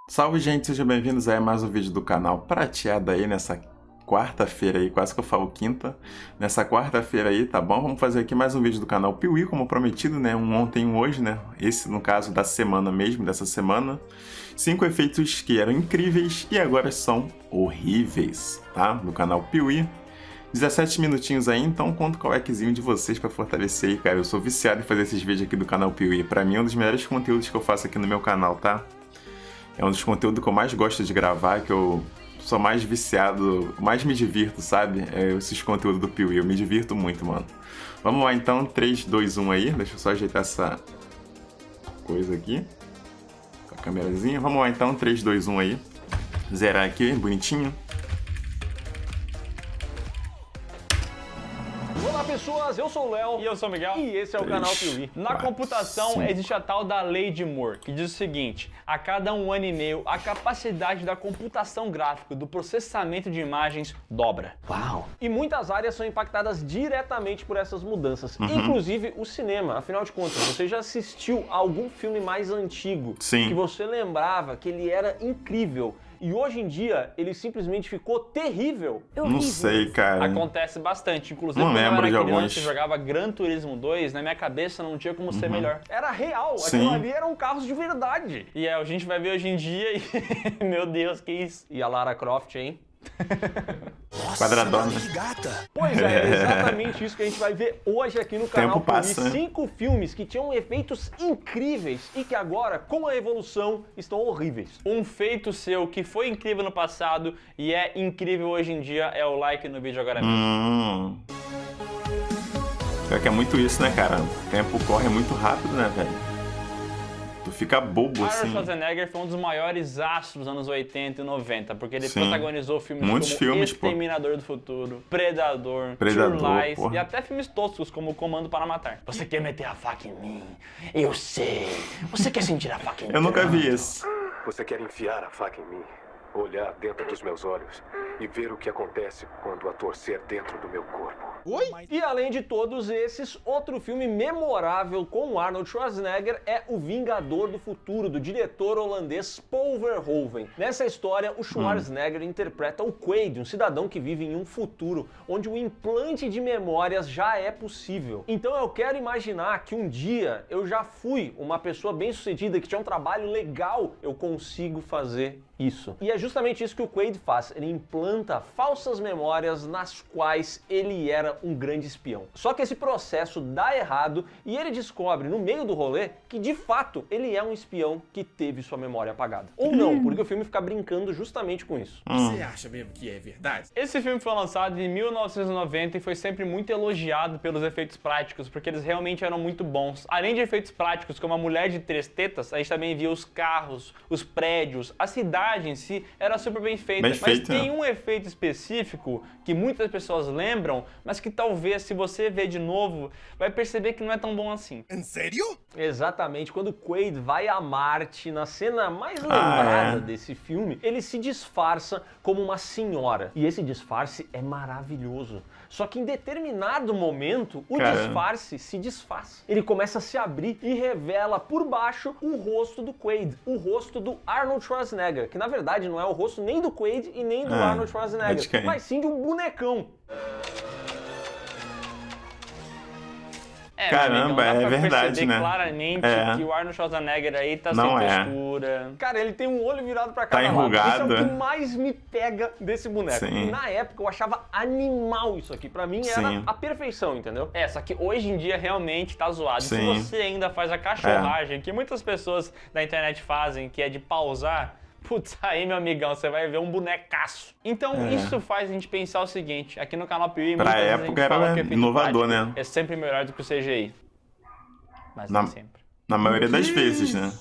Salve, gente, sejam bem-vindos a mais um vídeo do canal Prateado aí nessa quarta-feira aí, quase que eu falo quinta, nessa quarta-feira aí, tá bom? Vamos fazer aqui mais um vídeo do canal Piuí, como prometido, né? Um ontem e um hoje, né? Esse, no caso, da semana mesmo, dessa semana. 5 efeitos que eram incríveis e agora são horríveis, tá? No canal Piuí. 17 minutinhos aí, então conto com o likezinho de vocês pra fortalecer aí, cara. Eu sou viciado em fazer esses vídeos aqui do canal Piuí. Pra mim é um dos melhores conteúdos que eu faço aqui no meu canal, tá? É um dos conteúdos que eu mais gosto de gravar, que eu sou mais viciado, mais me divirto, sabe? É esses conteúdos do Piuí, eu me divirto muito, mano. Vamos lá então, 3, 2, 1 aí. Deixa eu só ajeitar essa coisa aqui. Com a câmerazinha. Vamos lá então, 3, 2, 1 aí. Zerar aqui, bonitinho. Olá pessoas, eu sou o Léo E eu sou o Miguel. e esse é o canal Piuí. Na computação existe a tal da lei de Moore, que diz o seguinte: a cada 1 ano e meio, a capacidade da computação gráfica, do processamento de imagens, dobra. Uau! E muitas áreas são impactadas diretamente por essas mudanças, inclusive o cinema. Afinal de contas, você já assistiu a algum filme mais antigo Sim. que você lembrava que ele era incrível e hoje em dia ele simplesmente ficou terrível? Não sei, cara. Acontece bastante. Inclusive, Não quando eu lembro era de criança alguns. e jogava Gran Turismo 2, na minha cabeça não tinha como ser melhor. Era real, Sim. aquilo ali eram carros de verdade. E a gente vai ver hoje em dia e... meu Deus, que isso? E a Lara Croft, hein? Quadradona. Pois é exatamente isso que a gente vai ver hoje aqui no canal Tempo passa, Piuí. né? 5 filmes que tinham efeitos incríveis e que agora, com a evolução, estão horríveis. Um feito seu que foi incrível no passado e é incrível hoje em dia é o like no vídeo agora mesmo. Pior que é muito isso, né, cara? O tempo corre muito rápido, né, velho? Tu fica bobo, Arnold assim. Schwarzenegger foi um dos maiores astros dos anos 80 e 90, porque ele Sim. protagonizou filmes Muitos como filmes, pô. Exterminador do Futuro, Predador, Predador, True Lies porra. e até filmes toscos como Comando para Matar. Você quer meter a faca em mim? Eu sei. Você quer sentir a faca em mim? Eu nunca vi esse. Você quer enfiar a faca em mim, olhar dentro dos meus olhos e ver o que acontece quando a torcer dentro do meu corpo. E além de todos esses, outro filme memorável com o Arnold Schwarzenegger é O Vingador do Futuro, do diretor holandês Paul Verhoeven. Nessa história, o Schwarzenegger interpreta o Quaid, um cidadão que vive em um futuro onde o implante de memórias já é possível. Então eu quero imaginar que um dia eu já fui uma pessoa bem-sucedida, que tinha um trabalho legal, eu consigo fazer isso. E é justamente isso que o Quaid faz. Ele implanta falsas memórias nas quais ele era um grande espião. Só que esse processo dá errado e ele descobre no meio do rolê que de fato ele é um espião que teve sua memória apagada. Ou não, porque o filme fica brincando justamente com isso. Você acha mesmo que é verdade? Esse filme foi lançado em 1990 e foi sempre muito elogiado pelos efeitos práticos, porque eles realmente eram muito bons. Além de efeitos práticos, como a mulher de 3 tetas, a gente também via os carros, os prédios, a cidade em si era super bem feita. Bem Mas feito, tem né? um efeito específico que muitas pessoas lembram, mas que talvez, se você ver de novo, vai perceber que não é tão bom assim. Em sério? Exatamente, quando Quaid vai a Marte, na cena mais lembrada desse filme, ele se disfarça como uma senhora. E esse disfarce é maravilhoso. Só que em determinado momento, o disfarce se desfaz. Ele começa a se abrir e revela por baixo o rosto do Quaid, o rosto do Arnold Schwarzenegger, que na verdade não é o rosto nem do Quaid e nem do Arnold é de Schwarzenegger, quem? mas sim de um bonecão. Caramba, dá é pra verdade, perceber né? claramente É. que o Arnold Schwarzenegger aí tá Não sem é. textura. Cara, ele tem um olho virado pra cada lado. enrugado, Isso é o é? que mais me pega desse boneco. Sim. E na época eu achava animal isso aqui. Pra mim era Sim. a perfeição, entendeu? É, só que hoje em dia realmente tá zoado. E se Sim. você ainda faz a cachorragem, que muitas pessoas da internet fazem, que é de pausar, putz, aí, meu amigão, você vai ver um bonecaço. Então, isso faz a gente pensar o seguinte, aqui no canal Piuí, Pra muitas vezes a época gente fala era que o efeito inovador, prático né? é sempre melhor do que o CGI. Mas Na- nem sempre. Na maioria das vezes, né?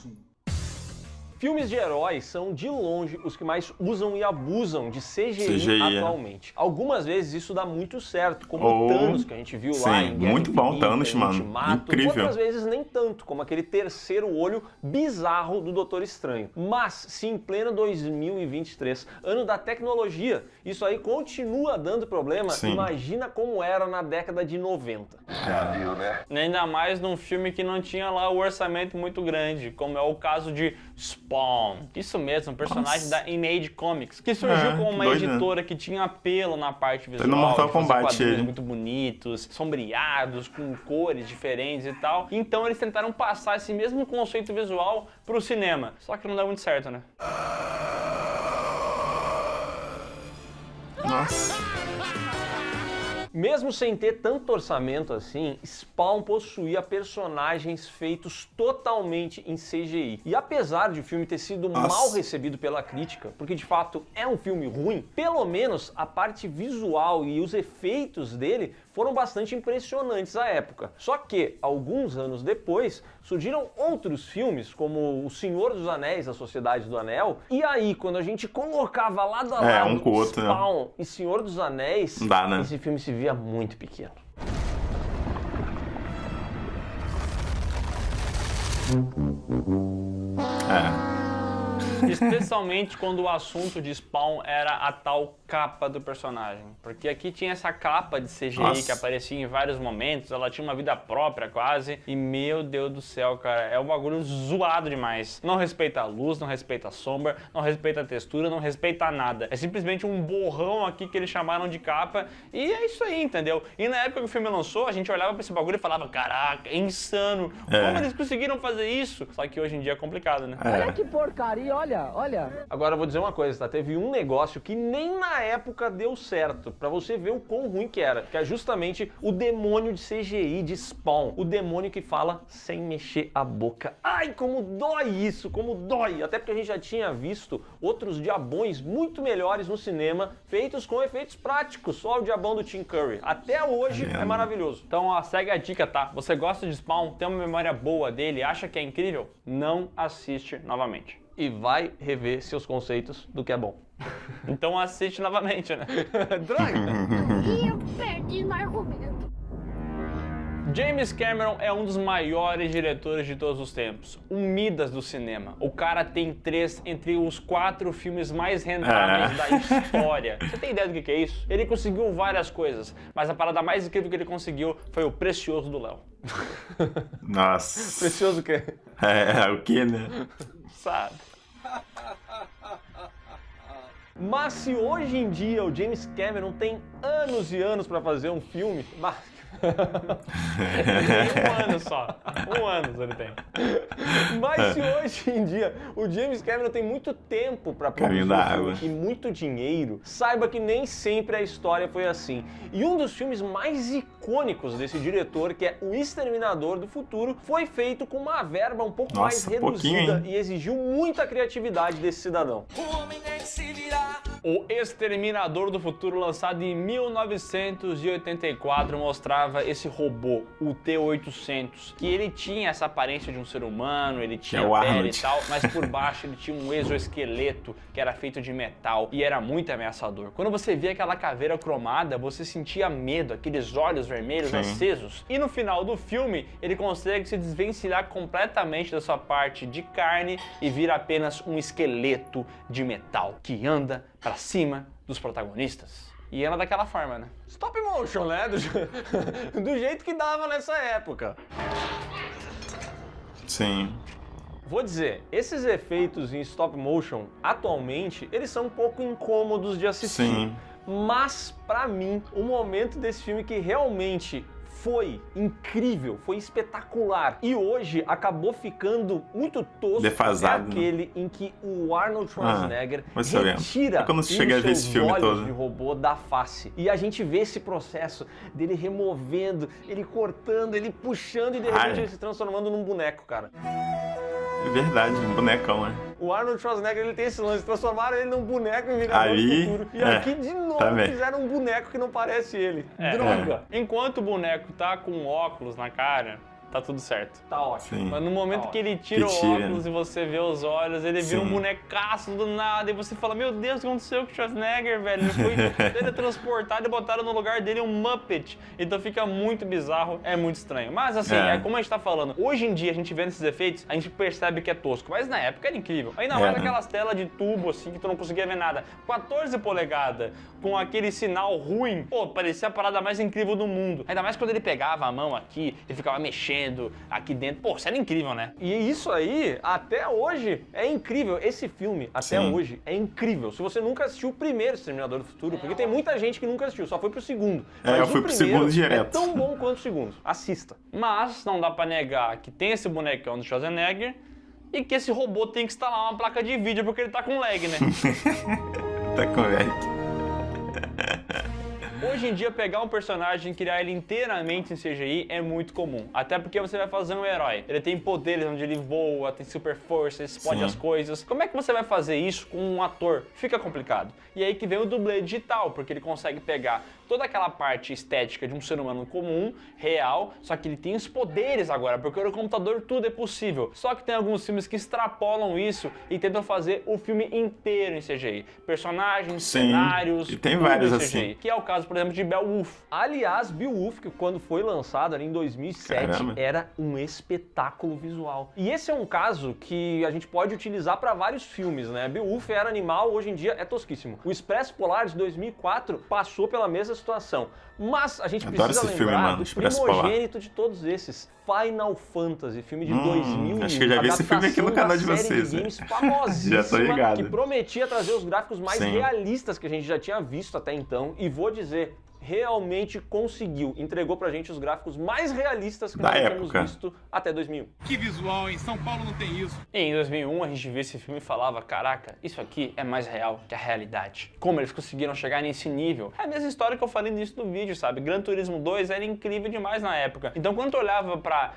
Filmes de heróis são, de longe, os que mais usam e abusam de CGI, CGI, é. atualmente. Algumas vezes isso dá muito certo, como Ou- o Thanos, que a gente viu lá Sim, em Guerra muito bom, Infinita, Thanos, em mano. Ultimato. Incrível. Outras vezes nem tanto, como aquele terceiro olho bizarro do Doutor Estranho. Mas, se em pleno 2023, ano da tecnologia, isso aí continua dando problema, Sim. imagina como era na década de 90. Já viu, né? Ainda mais num filme que não tinha lá o orçamento muito grande, como é o caso de Spawn. Isso mesmo, um personagem da Image Comics, que surgiu como uma doido, editora que tinha apelo na parte visual, no Mortal de fazer Kombat quadrinhos ele. muito bonitos, sombreados, com cores diferentes e tal. Então eles tentaram passar esse mesmo conceito visual pro cinema. Só que não deu muito certo, né? Nossa. Mesmo sem ter tanto orçamento assim, Spawn possuía personagens feitos totalmente em CGI. E apesar de o filme ter sido mal recebido pela crítica, porque de fato é um filme ruim, pelo menos a parte visual e os efeitos dele foram bastante impressionantes à época. Só que, alguns anos depois, surgiram outros filmes, como O Senhor dos Anéis, A Sociedade do Anel, e aí, quando a gente colocava lado a lado um com o outro, né? Spawn e Senhor dos Anéis, Não dá, né? esse filme se via muito pequeno. Especialmente quando o assunto de Spawn era a tal capa do personagem. Porque aqui tinha essa capa de CGI que aparecia em vários momentos, ela tinha uma vida própria quase, e meu Deus do céu, cara, é um bagulho zoado demais. Não respeita a luz, não respeita a sombra, não respeita a textura, não respeita nada. É simplesmente um borrão aqui que eles chamaram de capa, e é isso aí, entendeu? E na época que o filme lançou, a gente olhava pra esse bagulho e falava, caraca, é insano, como eles conseguiram fazer isso? Só que hoje em dia é complicado, né? Olha que porcaria, olha. Agora eu vou dizer uma coisa, tá? Teve um negócio que nem na época deu certo, pra você ver o quão ruim que era, que é justamente o demônio de CGI de Spawn, o demônio que fala sem mexer a boca. Ai, como dói isso, como dói! Até porque a gente já tinha visto outros diabões muito melhores no cinema, feitos com efeitos práticos, só o diabão do Tim Curry. Até hoje é maravilhoso. Então, ó, segue a dica, tá? Você gosta de Spawn, tem uma memória boa dele, acha que é incrível? Não assiste novamente. E vai rever seus conceitos do que é bom. Então assiste novamente, né? Droga! E eu perdi no argumento. James Cameron é um dos maiores diretores de todos os tempos, um Midas do cinema. O cara tem 3 entre os 4 filmes mais rentáveis da história. Você tem ideia do que é isso? Ele conseguiu várias coisas, mas a parada mais incrível que ele conseguiu foi o Precioso do Léo. Nossa. Precioso o quê? O que, né? Sabe? Mas se hoje em dia o James Cameron tem anos e anos pra fazer um filme, Um ano só. Um ano ele tem. mas se hoje em dia o James Cameron tem muito tempo pra produzir um filme e muito dinheiro, saiba que nem sempre a história foi assim. E um dos filmes mais icônicos desse diretor, que é O Exterminador do Futuro, foi feito com uma verba um pouco mais reduzida e exigiu muita criatividade desse cidadão. O Exterminador do Futuro, lançado em 1984, mostrava esse robô, o T-800, que ele tinha essa aparência de um ser humano, ele tinha pele e tal, mas por baixo ele tinha um exoesqueleto que era feito de metal e era muito ameaçador. Quando você via aquela caveira cromada, você sentia medo, aqueles olhos vermelhos acesos. E no final do filme, ele consegue se desvencilhar completamente da sua parte de carne e vira apenas um esqueleto de metal que anda pra cima dos protagonistas. E anda daquela forma, né? Stop motion, né? Do jeito que dava nessa época. Sim. Vou dizer, esses efeitos em stop motion, atualmente, eles são um pouco incômodos de assistir. Sim. Mas, pra mim, o momento desse filme que realmente foi incrível, foi espetacular e hoje acabou ficando muito tosco, defasado, é aquele em que o Arnold Schwarzenegger retira quando você chega a ver esse filme todo de robô da face e a gente vê esse processo dele removendo, ele cortando, ele puxando e de repente ele se transformando num boneco, cara. É verdade, um bonecão, né? O Arnold Schwarzenegger, ele tem esse lance, transformaram ele num boneco em Vingador do Futuro. E aqui de novo fizeram um boneco que não parece ele. Droga! Enquanto o boneco tá com óculos na cara, tá tudo certo. Tá ótimo. Sim. Mas no momento que ele tira o óculos e você vê os olhos, ele vira um bonecaço do nada e você fala, meu Deus, o que aconteceu com o Schwarzenegger, velho? Ele foi teletransportado e botaram no lugar dele um Muppet. Então fica muito bizarro, é muito estranho. Mas assim, é como a gente tá falando, hoje em dia a gente vendo esses efeitos, a gente percebe que é tosco, mas na época era incrível. Ainda mais aquelas telas de tubo assim que tu não conseguia ver nada. 14 polegadas, com aquele sinal ruim, pô, parecia a parada mais incrível do mundo. Ainda mais quando ele pegava a mão aqui e ficava mexendo correndo aqui dentro. Pô, isso era incrível, né? E isso aí, até hoje, é incrível. Esse filme, até hoje, é incrível. Se você nunca assistiu o primeiro Exterminador do Futuro, porque tem muita gente que nunca assistiu, só foi pro segundo. Mas eu fui pro segundo direto. É tão bom quanto o segundo. Assista. Mas não dá pra negar que tem esse bonecão do Schwarzenegger e que esse robô tem que instalar uma placa de vídeo porque ele tá com lag, né? Tá com lag. Hoje em dia, pegar um personagem e criar ele inteiramente em CGI é muito comum. Até porque você vai fazer um herói. Ele tem poderes onde ele voa, tem super força, explode as coisas. Como é que você vai fazer isso com um ator? Fica complicado. E aí que vem o dublê digital, porque ele consegue pegar toda aquela parte estética de um ser humano comum, real, só que ele tem os poderes agora, porque no computador tudo é possível. Só que tem alguns filmes que extrapolam isso e tentam fazer o filme inteiro em CGI. Personagens, cenários, e tem tudo vários em CGI. assim. Que é o caso, por exemplo, de Beowulf. Aliás, Beowulf, que quando foi lançado ali em 2007, Caramba. era um espetáculo visual. E esse é um caso que a gente pode utilizar para vários filmes, né? Beowulf era animal, hoje em dia é tosquíssimo. O Expresso Polar de 2004 passou pela mesma situação. Mas a gente Adoro precisa esse filme, lembrar mano, do Expresso Polar. primogênito de todos esses. Final Fantasy, filme de 2000. acho que eu já vi esse filme aqui no canal de vocês, de né? games famosíssima, Já tô ligado. que prometia trazer os gráficos mais Sim. realistas que a gente já tinha visto até então. E vou dizer, realmente conseguiu. Entregou pra gente os gráficos mais realistas que Da nós época. tínhamos visto até 2001. Que visual, hein? São Paulo não tem isso. E em 2001 a gente vê esse filme e falava, caraca, isso aqui é mais real que a realidade. Como eles conseguiram chegar nesse nível? É a mesma história que eu falei no início do vídeo, sabe? Gran Turismo 2 era incrível demais na época. Então quando tu olhava pra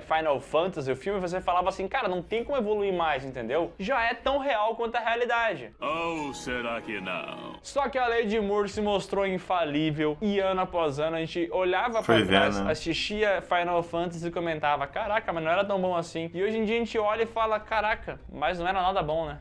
Final Fantasy, o filme, você falava assim, cara, não tem como evoluir mais, entendeu? Já é tão real quanto a realidade. Ou será que não? Só que a Lady Moore se mostrou infalível e ano após ano a gente olhava Foi pra trás, vendo, né? assistia Final Fantasy e comentava, caraca, mas não era tão bom assim. E hoje em dia a gente olha e fala, caraca, mas não era nada bom, né?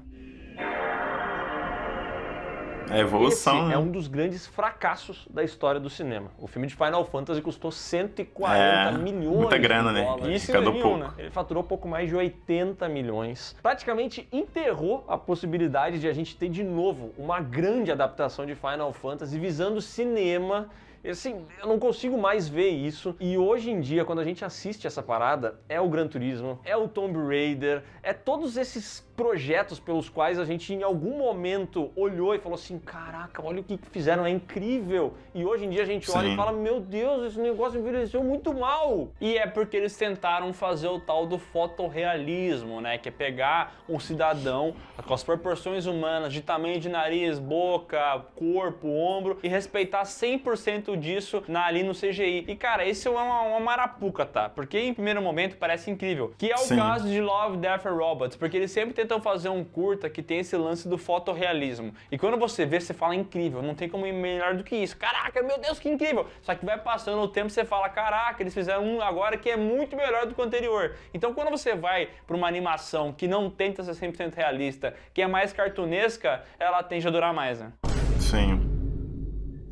A evolução, Esse né? é um dos grandes fracassos da história do cinema. O filme de Final Fantasy custou 140 milhões muita grana, de né? dólares. Isso em Cada 2001, pouco. né? Ele faturou pouco mais de 80 milhões. Praticamente enterrou a possibilidade de a gente ter de novo uma grande adaptação de Final Fantasy visando cinema. Assim, eu não consigo mais ver isso. E hoje em dia, quando a gente assiste essa parada, é o Gran Turismo, é o Tomb Raider, é todos esses projetos pelos quais a gente em algum momento olhou e falou assim, caraca, olha o que fizeram, é incrível. E hoje em dia a gente olha Sim. e fala, meu Deus, esse negócio envelheceu muito mal. E é porque eles tentaram fazer o tal do fotorrealismo, né? Que é pegar um cidadão com as proporções humanas de tamanho de nariz, boca, corpo, ombro e respeitar 100% disso ali no CGI. E cara, esse é uma marapuca, tá? Porque em primeiro momento parece incrível. Que é o Sim. caso de Love, Death and Robots, porque eles sempre tentam fazer um curta que tem esse lance do fotorrealismo. E quando você vê, você fala incrível, não tem como ir melhor do que isso. Caraca, meu Deus, que incrível! Só que vai passando o tempo e você fala, caraca, eles fizeram um agora que é muito melhor do que o anterior. Então quando você vai para uma animação que não tenta ser 100% realista, que é mais cartunesca, ela tende a durar mais, né? Sim.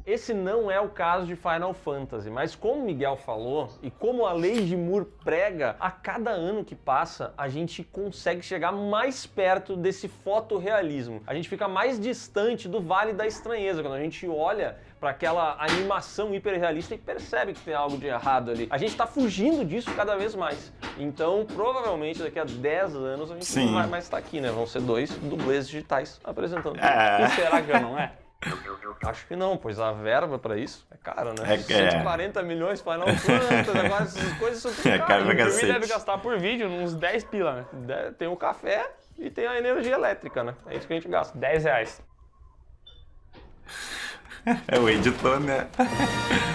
Esse não é o caso de Final Fantasy, mas como o Miguel falou, e como a Lady Moore prega, a cada ano que passa, a gente consegue chegar mais perto desse fotorrealismo. A gente fica mais distante do Vale da Estranheza, quando a gente olha para aquela animação hiperrealista e percebe que tem algo de errado ali. A gente tá fugindo disso cada vez mais. Então, provavelmente, daqui a 10 anos, a gente Sim. não vai mais estar aqui, né? Vão ser 2 dublês digitais apresentando. E será que não é? Acho que não, pois a verba pra isso é cara, né? É 140 milhões Final Fantasy, agora essas coisas são tudo É caro pra O cacete. filme deve gastar por vídeo uns 10 pila, né? Tem o café e tem a energia elétrica, né? É isso que a gente gasta. 10 reais. É o editor, né?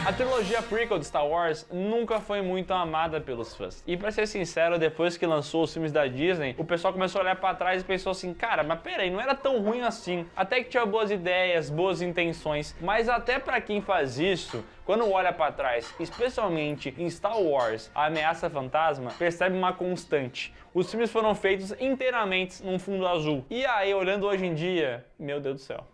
A trilogia prequel de Star Wars nunca foi muito amada pelos fãs. E pra ser sincero, depois que lançou os filmes da Disney, o pessoal começou a olhar pra trás e pensou assim, cara, mas peraí, não era tão ruim assim. Até que tinha boas ideias, boas intenções, mas até pra quem faz isso, quando olha pra trás, especialmente em Star Wars, a Ameaça Fantasma, percebe uma constante. Os filmes foram feitos inteiramente num fundo azul. E aí, olhando hoje em dia, meu Deus do céu.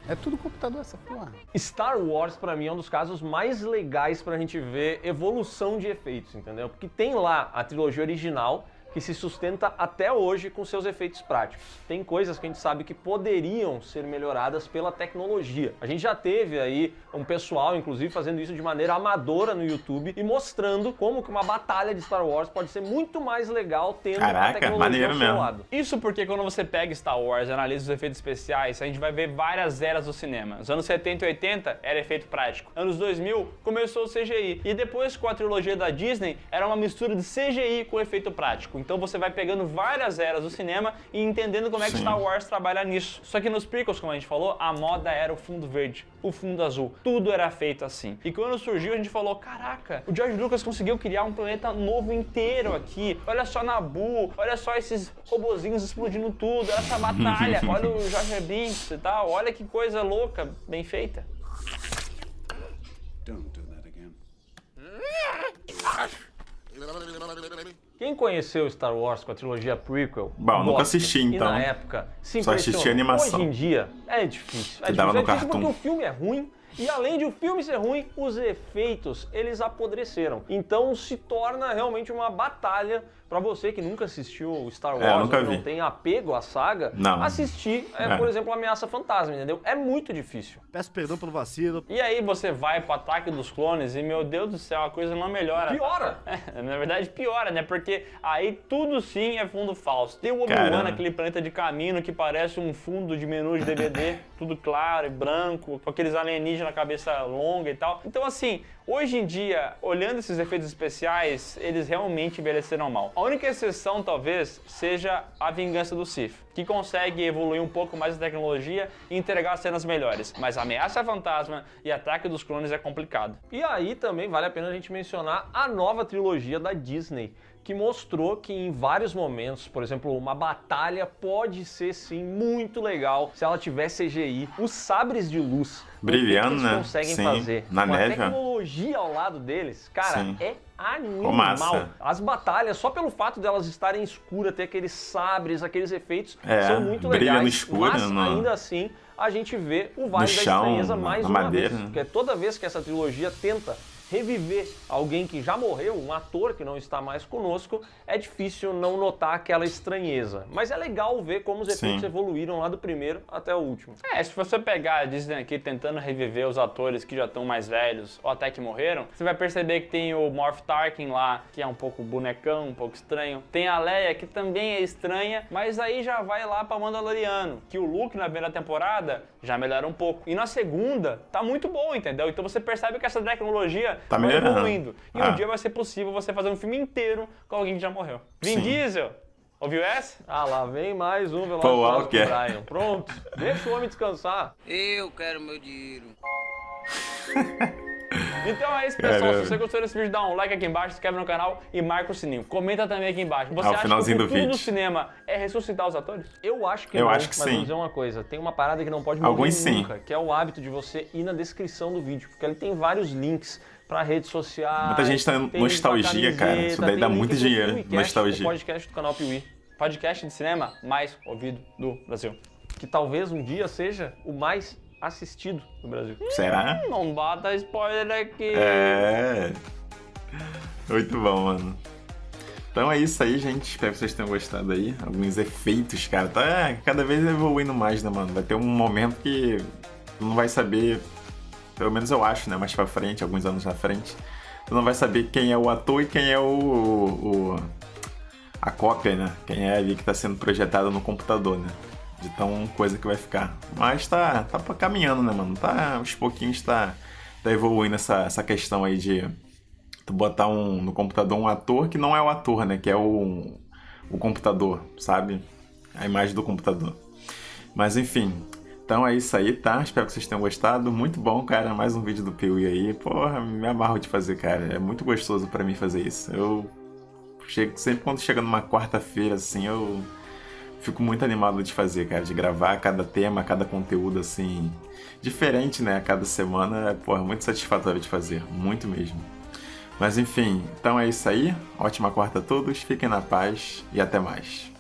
É tudo computador essa porra. Star Wars, pra mim, é um dos casos mais legais pra gente ver evolução de efeitos, entendeu? Porque tem lá a trilogia original, que se sustenta até hoje com seus efeitos práticos. Tem coisas que a gente sabe que poderiam ser melhoradas pela tecnologia. A gente já teve aí um pessoal, inclusive, fazendo isso de maneira amadora no YouTube e mostrando como que uma batalha de Star Wars pode ser muito mais legal tendo a tecnologia ao seu lado. Isso porque quando você pega Star Wars e analisa os efeitos especiais, a gente vai ver várias eras do cinema. Nos anos 70 e 80 era efeito prático. Anos 2000 começou o CGI. E depois com a trilogia da Disney era uma mistura de CGI com efeito prático. Então você vai pegando várias eras do cinema e entendendo como é que Star Wars trabalha nisso. Só que nos prequels, como a gente falou, a moda era o fundo verde, o fundo azul. Tudo era feito assim. E quando surgiu a gente falou, caraca, o George Lucas conseguiu criar um planeta novo inteiro aqui. Olha só Naboo, olha só esses robozinhos explodindo tudo, olha essa batalha, olha o Jar Jar Binks e tal, olha que coisa louca, bem feita. Quem conheceu Star Wars com a trilogia prequel? Bom, nunca assisti, então. E na época se só assisti a animação. Hoje em dia é difícil. É dava no difícil cartoon. porque o filme é ruim. E além de o filme ser ruim, os efeitos, eles apodreceram. Então se torna realmente uma batalha pra você que nunca assistiu Star Wars, nunca ou que vi. não tem apego à saga, Não. assistir, por exemplo, Ameaça Fantasma, entendeu? É muito difícil. Peço perdão pelo vacilo. E aí você vai pro Ataque dos Clones e, meu Deus do céu, a coisa não melhora. Piora! Na verdade, piora, né? Porque aí tudo sim é fundo falso. Tem o Obi-Wan, aquele planeta de caminho que parece um fundo de menu de DVD, tudo claro e branco, com aqueles alienígenas na cabeça longa e tal. Então, assim, hoje em dia, olhando esses efeitos especiais, eles realmente envelheceram mal. A única exceção, talvez, seja a Vingança do Sith, que consegue evoluir um pouco mais a tecnologia e entregar cenas melhores. Mas Ameaça Fantasma e Ataque dos Clones é complicado. E aí também vale a pena a gente mencionar a nova trilogia da Disney, que mostrou que em vários momentos, por exemplo, uma batalha pode ser sim muito legal se ela tiver CGI. Os sabres de luz, brilhando, o que eles conseguem fazer na com a neve. tecnologia ao lado deles, cara, é animal. Massa. As batalhas, só pelo fato delas estarem escuras, ter aqueles sabres, aqueles efeitos, É, são muito brilha legais. no escuro, mas no- ainda assim, a gente vê o Vale da chão, Estranheza mais na uma madeira, vez. né? Porque toda vez que essa trilogia tenta reviver alguém que já morreu, um ator que não está mais conosco, é difícil não notar aquela estranheza. Mas é legal ver como os efeitos evoluíram lá do primeiro até o último. Se você pegar a Disney aqui tentando reviver os atores que já estão mais velhos ou até que morreram, você vai perceber que tem o Moff Tarkin lá, que é um pouco bonecão, um pouco estranho. Tem a Leia, que também é estranha, mas aí já vai lá pra Mandaloriano, que o Luke na primeira temporada já melhora um pouco. E na segunda, tá muito bom, entendeu? Então você percebe que essa tecnologia Tá vai melhorando. evoluindo. E um dia vai ser possível você fazer um filme inteiro com alguém que já morreu. Vin Diesel, ouviu essa? Ah, lá vem mais um Velozes Paul e Furiosos Walker. com Brian. Pronto, deixa o homem descansar. Eu quero meu dinheiro. Então é isso, pessoal. Caramba. Se você gostou desse vídeo, dá um like aqui embaixo, se inscreve no canal e marca o sininho. Comenta também aqui embaixo. Você Ao acha que o finalzinho do futuro do vídeo. cinema é ressuscitar os atores? Eu acho que Eu não, acho que mas sim. vou dizer uma coisa, tem uma parada que não pode morrer Alguns sim. nunca, que é o hábito de você ir na descrição do vídeo, porque ele tem vários links pra redes sociais. Muita gente tá tem link pra nostalgia, cara. camiseta, Isso daí tem dá link muito pro dinheiro, PeeWeeCast, nostalgia. o podcast do canal Piuí, Podcast de cinema mais ouvido do Brasil. que talvez um dia seja o mais assistido no Brasil. Será? Não bata spoiler aqui. É. Muito bom, mano. Então é isso aí, gente. Espero que vocês tenham gostado aí. Alguns efeitos, cara. Tá cada vez evoluindo mais, né, mano? Vai ter um momento que tu não vai saber, pelo menos eu acho, né? Mais pra frente, alguns anos na frente. Tu não vai saber quem é o ator e quem é a cópia, né? Quem é ali que tá sendo projetado no computador, né? De tão coisa que vai ficar. Mas tá caminhando, né, mano? Aos pouquinhos tá evoluindo essa questão aí de tu botar no computador um ator que não é o ator, né? Que é o computador, sabe? A imagem do computador. Mas enfim, então é isso aí, tá? Espero que vocês tenham gostado. Muito bom, cara. Mais um vídeo do Piuí aí. Porra, me amarro de fazer, cara. É muito gostoso pra mim fazer isso. Eu sempre quando chega numa quarta-feira, assim, eu fico muito animado de fazer, cara. De gravar cada tema, cada conteúdo, assim, diferente, né? A cada semana. Porra, muito satisfatório de fazer. Muito mesmo. Mas enfim, então é isso aí. Ótima quarta a todos. Fiquem na paz e até mais.